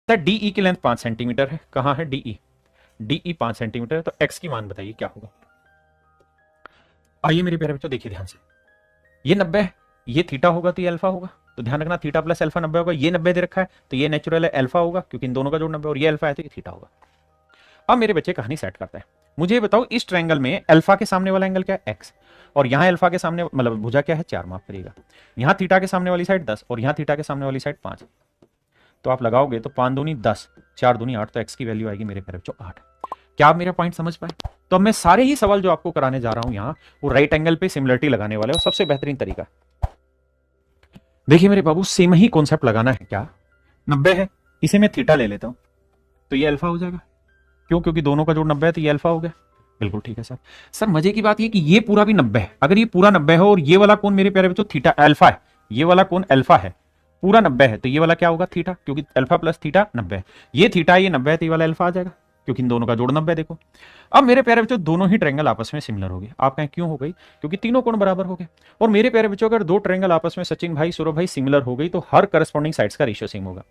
Sir DE की length 5 centimetre है, कहाँ है डीई, डीई 5 सेंटीमीटर है, तो एक्स की मान बताइए क्या होगा। आइए मेरे प्यारे बच्चों देखिए ध्यान से, ये 90 है, ये थीटा होगा तो ये अल्फा होगा, तो ध्यान रखना थीटा प्लस अल्फा 90 होगा, ये 90 दे रखा है तो ये नेचुरल है अल्फा होगा क्योंकि इन दोनों का जोड़ 90 और ये अल्फा है तो ये थीटा होगा। अब मेरे बच्चे कहानी सेट करते हैं, मुझे ये बताओ इस ट्रायंगल में अल्फा के सामने वाला एंगल क्या है एक्स, और यहां अल्फा के सामने मतलब भुजा क्या है 4, माफ करिएगा, यहां थीटा के सामने वाली साइड 10 और यहां थीटा के सामने वाली साइड 5, तो आप लगाओगे तो 5 दूनी 10, 4 दूनी 8, तो एक्स की वैल्यू आएगी मेरे प्यारे बच्चों 8। क्या आप मेरा पॉइंट समझ पाए? तो अब मैं सारे ही सवाल जो आपको कराने जा रहा हूं यहां वो राइट एंगल पे सिमिलरिटी लगाने वाले और सबसे बेहतरीन तरीका, देखिए मेरे बाबू सेम ही कॉन्सेप्ट लगाना है। क्या 90 है, इसे मैं थीटा ले लेता हूं तो ये अल्फा हो जाएगा, क्यों, क्योंकि दोनों का जोड़ 90 है तो ये अल्फा हो गया। बिल्कुल ठीक है सर। सर मजे की बात ये कि ये पूरा भी 90 है, अगर ये पूरा 90 है और ये वाला कोण मेरे प्यारे बच्चों थीटा अल्फा है, ये वाला कोण अल्फा है, पूरा 90 है तो ये वाला क्या होगा थीटा, क्योंकि अल्फा प्लस थीटा 90 है, ये थीटा ये 90 है तो ये वाला अल्फा आ जाएगा क्योंकि इन दोनों का जोड़ 90 है। देखो अब मेरे प्यारे बच्चों दोनों ही ट्रायंगल आपस में सिमिलर हो गए, आप कहें क्यों हो गई, क्योंकि तीनों कोण बराबर हो गए। और मेरे प्यारे बच्चों अगर दो ट्रायंगल आपस में सचिन भाई सौरभ भाई सिमिलर हो गई तो हर करस्पॉन्डिंग साइड्स का रेशियो सेम होगा।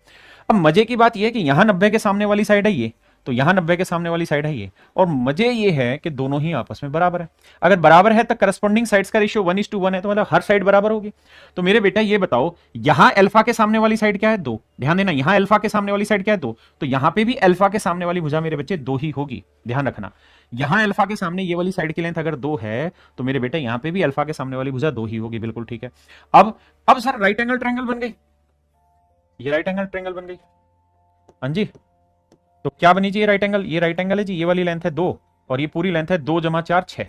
अब मजे की बात यह है कि यहां 90 के सामने वाली साइड है ये, तो यहां 90 के सामने वाली साइड है ये, और मजे ये है कि दोनों ही आपस में बराबर है। अगर बराबर है तो करस्पॉन्डिंग साइड्स का रेशियो 1:1 है, तो मतलब हर साइड बराबर होगी। तो मेरे बेटा ये बताओ यहां अल्फा के सामने वाली साइड क्या है 2, ध्यान देना यहां अल्फा के सामने वाली साइड क्या है 2, तो यहां पे भी अल्फा के सामने वाली भुजा मेरे बच्चे 2 ही होगी, ध्यान रखना। यहां अल्फा के सामने ये वाली साइड की लेंथ अगर 2 है तो मेरे बेटे यहां पे भी अल्फा के सामने वाली भुजा 2 ही होगी, बिल्कुल ठीक है। अब सर राइट एंगल ट्रायंगल बन गई, ये राइट एंगल ट्रायंगल बन गई, हाँ जी। तो क्या बनी जी ये राइट एंगल, ये राइट एंगल है जी, ये वाली लेंथ है 2 और ये पूरी लेंथ है 2 जमा 4 6,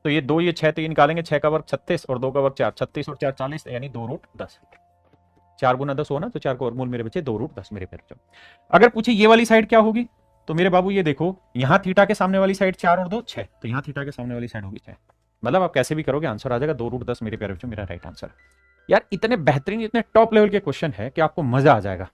तो ये 2 ये 6, तो ये निकालेंगे 6 का वर्ग 36 और 2 का वर्ग 4, 36 और 4 40, यानी 2√10, 4 गुना 10 हो ना, तो 4 का वर्गमूल मेरे बच्चे 2√10 मेरे प्यारे बच्चों। अगर पूछे ये वाली साइड क्या होगी, तो मेरे बाबू ये देखो यहां थीटा के सामने वाली साइड 4 और 2 6, तो यहां थीटा के सामने वाली साइड होगी 6, मतलब आप कैसे भी करोगे आंसर आ जाएगा 2√10 मेरे प्यारे बच्चों, मेरा राइट आंसर। यार इतने बेहतरीन इतने टॉप लेवल के क्वेश्चन है कि आपको मजा आ जाएगा।